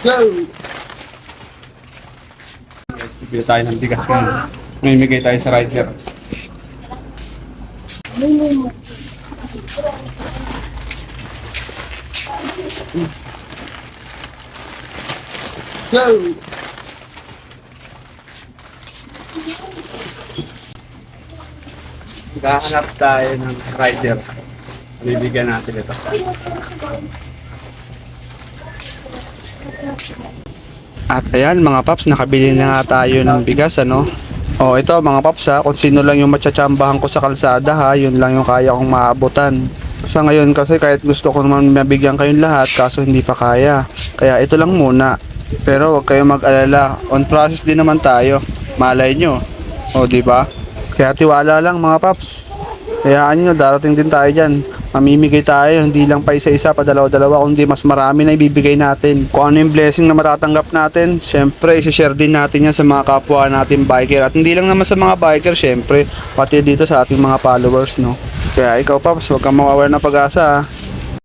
Go! Bibili tayo ng bigas ngayon. Mamimigay tayo sa rider. Go! Maghahanap tayo ng rider. Bibigyan natin ito. At ayan mga paps, nakabili na nga tayo ng bigas ano. O ito mga paps ha, kung sino lang yung matsatsambahan ko sa kalsada ha, yun lang yung kaya kong maabutan. Sa ngayon kasi kahit gusto ko naman mabigyan kayong lahat, kaso hindi pa kaya. Kaya ito lang muna. Pero huwag kayong mag-alala, on process din naman tayo. Malay nyo. O di ba? Kaya tiwala lang mga paps. Hayaan nyo, darating din tayo dyan. Mamimigay tayo, hindi lang pa isa-isa, pa dalawa-dalawa, kundi mas marami na ibibigay natin. Kung ano yung blessing na matatanggap natin, syempre, isi-share din natin yan sa mga kapwa natin biker. At hindi lang naman sa mga biker, syempre, pati dito sa ating mga followers, no? Kaya ikaw, Paps, huwag kang mawawala ng pag-asa, ha?